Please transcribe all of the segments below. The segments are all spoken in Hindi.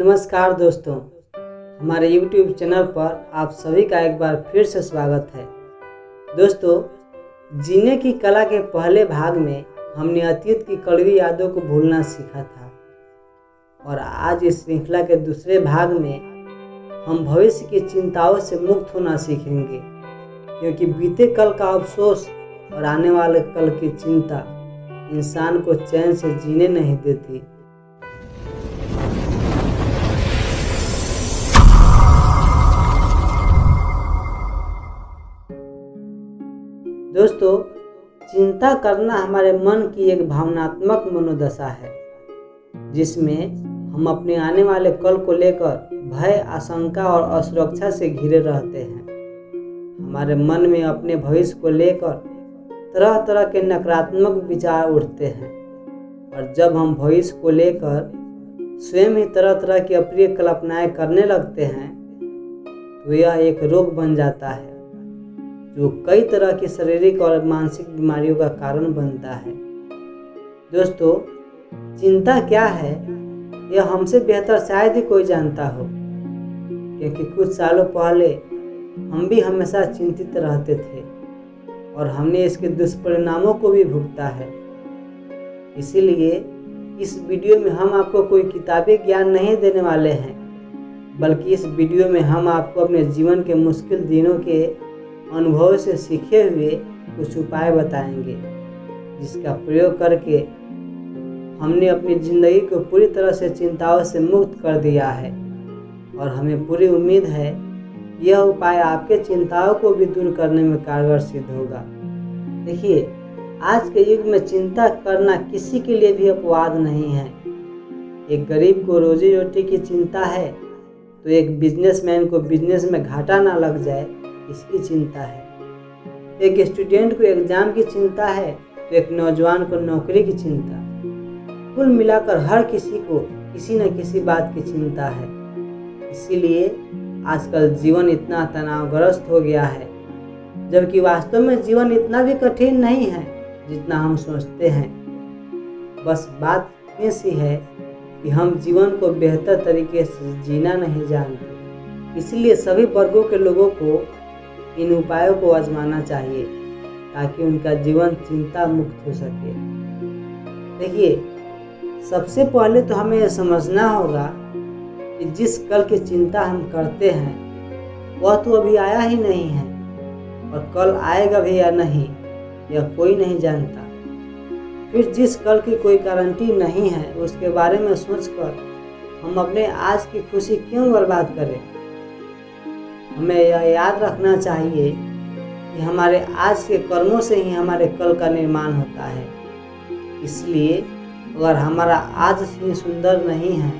नमस्कार दोस्तों, हमारे YouTube चैनल पर आप सभी का एक बार फिर से स्वागत है। दोस्तों, जीने की कला के पहले भाग में हमने अतीत की कड़वी यादों को भूलना सीखा था और आज इस श्रृंखला के दूसरे भाग में हम भविष्य की चिंताओं से मुक्त होना सीखेंगे, क्योंकि बीते कल का अफसोस और आने वाले कल की चिंता इंसान को चैन से जीने नहीं देती। दोस्तों, चिंता करना हमारे मन की एक भावनात्मक मनोदशा है, जिसमें हम अपने आने वाले कल को लेकर भय, आशंका और असुरक्षा से घिरे रहते हैं। हमारे मन में अपने भविष्य को लेकर तरह तरह के नकारात्मक विचार उठते हैं और जब हम भविष्य को लेकर स्वयं ही तरह तरह की अप्रिय कल्पनाएं करने लगते हैं तो यह एक रोग बन जाता है, जो कई तरह की शारीरिक और मानसिक बीमारियों का कारण बनता है। दोस्तों, चिंता क्या है यह हमसे बेहतर शायद ही कोई जानता हो, क्योंकि कुछ सालों पहले हम भी हमेशा चिंतित रहते थे और हमने इसके दुष्परिणामों को भी भुगता है। इसीलिए इस वीडियो में हम आपको कोई किताबी ज्ञान नहीं देने वाले हैं, बल्कि इस वीडियो में हम आपको अपने जीवन के मुश्किल दिनों के अनुभव से सीखे हुए कुछ उपाय बताएंगे, जिसका प्रयोग करके हमने अपनी ज़िंदगी को पूरी तरह से चिंताओं से मुक्त कर दिया है और हमें पूरी उम्मीद है यह उपाय आपके चिंताओं को भी दूर करने में कारगर सिद्ध होगा। देखिए, आज के युग में चिंता करना किसी के लिए भी अपवाद नहीं है। एक गरीब को रोजी रोटी की चिंता है तो एक बिजनेसमैन को बिजनेस में घाटा ना लग जाए इसकी चिंता है। एक स्टूडेंट को एग्जाम की चिंता है तो एक नौजवान को नौकरी की चिंता। कुल मिलाकर हर किसी को किसी न किसी बात की चिंता है। इसीलिए आजकल जीवन इतना तनावग्रस्त हो गया है, जबकि वास्तव में जीवन इतना भी कठिन नहीं है जितना हम सोचते हैं। बस बात ये सी है कि हम जीवन को बेहतर तरीके से जीना नहीं जानते। इसलिए सभी वर्गों के लोगों को इन उपायों को आजमाना चाहिए ताकि उनका जीवन चिंता मुक्त हो सके। देखिए, सबसे पहले तो हमें यह समझना होगा कि जिस कल की चिंता हम करते हैं वह तो अभी आया ही नहीं है और कल आएगा भी या नहीं यह कोई नहीं जानता। फिर जिस कल की कोई गारंटी नहीं है उसके बारे में सोचकर हम अपने आज की खुशी क्यों बर्बाद करें। हमें यह याद रखना चाहिए कि हमारे आज के कर्मों से ही हमारे कल का निर्माण होता है। इसलिए अगर हमारा आज ही सुंदर नहीं है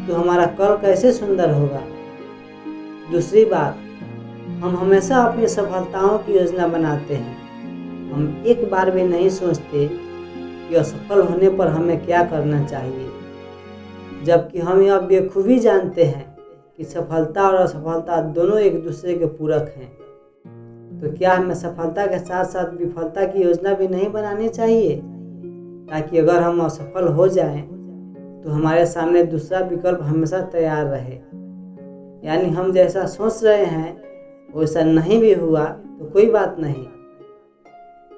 तो हमारा कल कैसे सुंदर होगा। दूसरी बात, हम हमेशा अपनी सफलताओं की योजना बनाते हैं। हम एक बार भी नहीं सोचते कि असफल होने पर हमें क्या करना चाहिए, जबकि हम यह बेखूबी जानते हैं कि सफलता और असफलता दोनों एक दूसरे के पूरक हैं। तो क्या हमें सफलता के साथ साथ विफलता की योजना भी नहीं बनानी चाहिए, ताकि अगर हम असफल हो जाएं तो हमारे सामने दूसरा विकल्प हमेशा तैयार रहे। यानी हम जैसा सोच रहे हैं वैसा नहीं भी हुआ तो कोई बात नहीं।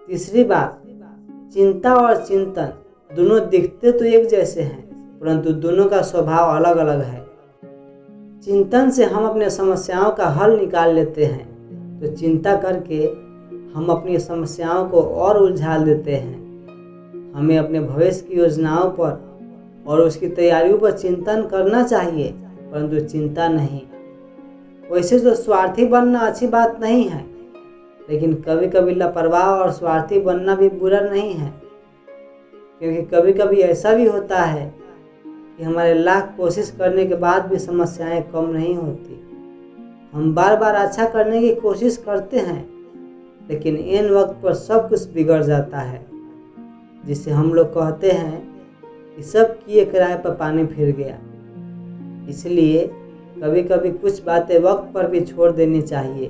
तीसरी बात, चिंता और चिंतन दोनों दिखते तो एक जैसे हैं, परंतु दोनों का स्वभाव अलग अलग है। चिंतन से हम अपने समस्याओं का हल निकाल लेते हैं, तो चिंता करके हम अपनी समस्याओं को और उलझा देते हैं। हमें अपने भविष्य की योजनाओं पर और उसकी तैयारियों पर चिंतन करना चाहिए, परंतु चिंता नहीं। वैसे तो स्वार्थी बनना अच्छी बात नहीं है, लेकिन कभी कभी लापरवाह और स्वार्थी बनना भी बुरा नहीं है, क्योंकि कभी कभी ऐसा भी होता है कि हमारे लाख कोशिश करने के बाद भी समस्याएं कम नहीं होती। हम बार बार अच्छा करने की कोशिश करते हैं, लेकिन इन वक्त पर सब कुछ बिगड़ जाता है, जिसे हम लोग कहते हैं कि सब किए किराए पर पानी फिर गया। इसलिए कभी कभी कुछ बातें वक्त पर भी छोड़ देनी चाहिए,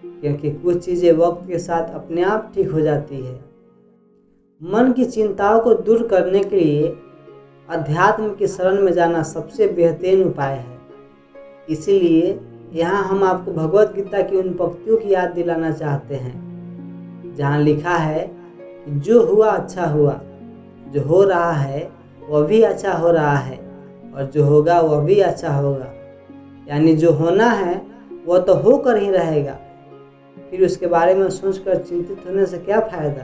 क्योंकि कुछ चीज़ें वक्त के साथ अपने आप ठीक हो जाती है। मन की चिंताओं को दूर करने के लिए अध्यात्म की शरण में जाना सबसे बेहतरीन उपाय है। इसीलिए यहाँ हम आपको भगवत गीता की उन पंक्तियों की याद दिलाना चाहते हैं जहाँ लिखा है कि जो हुआ अच्छा हुआ, जो हो रहा है वह भी अच्छा हो रहा है, और जो होगा वह भी अच्छा होगा। यानी जो होना है वह तो होकर ही रहेगा, फिर उसके बारे में सोचकर चिंतित होने से क्या फ़ायदा।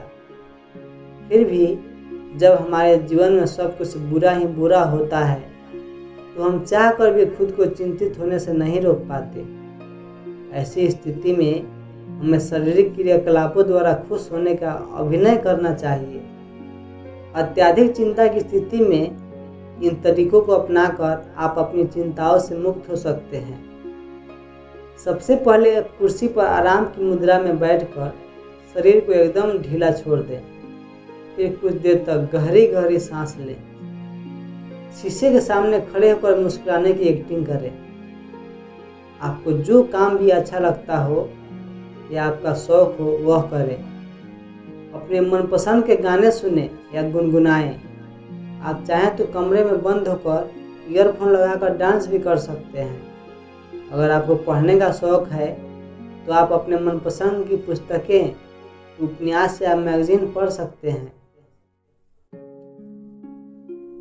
फिर भी जब हमारे जीवन में सब कुछ बुरा ही बुरा होता है तो हम चाह कर भी खुद को चिंतित होने से नहीं रोक पाते। ऐसी स्थिति में हमें शारीरिक क्रियाकलापों द्वारा खुश होने का अभिनय करना चाहिए। अत्यधिक चिंता की स्थिति में इन तरीकों को अपनाकर आप अपनी चिंताओं से मुक्त हो सकते हैं। सबसे पहले कुर्सी पर आराम की मुद्रा में बैठकर शरीर को एकदम ढीला छोड़ दें। फिर कुछ देर तक गहरी गहरी सांस लें। शीशे के सामने खड़े होकर मुस्कुराने की एक्टिंग करें। आपको जो काम भी अच्छा लगता हो या आपका शौक हो वह करें। अपने मनपसंद के गाने सुने या गुनगुनाएं। आप चाहें तो कमरे में बंद होकर ईयरफोन लगाकर डांस भी कर सकते हैं। अगर आपको पढ़ने का शौक है तो आप अपने मनपसंद की पुस्तकें, उपन्यास या मैगजीन पढ़ सकते हैं।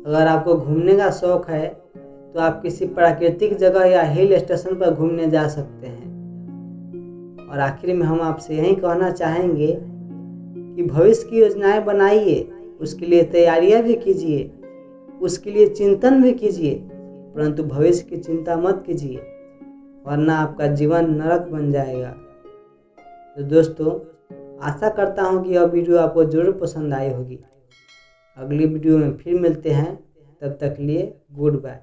अगर आपको घूमने का शौक है तो आप किसी प्राकृतिक जगह या हिल स्टेशन पर घूमने जा सकते हैं। और आखिर में हम आपसे यही कहना चाहेंगे कि भविष्य की योजनाएं बनाइए, उसके लिए तैयारियां भी कीजिए, उसके लिए चिंतन भी कीजिए, परंतु भविष्य की चिंता मत कीजिए, वरना आपका जीवन नरक बन जाएगा। तो दोस्तों, आशा करता हूँ कि यह वीडियो आपको जरूर पसंद आई होगी। अगली वीडियो में फिर मिलते हैं, तब तक लिए गुड बाय।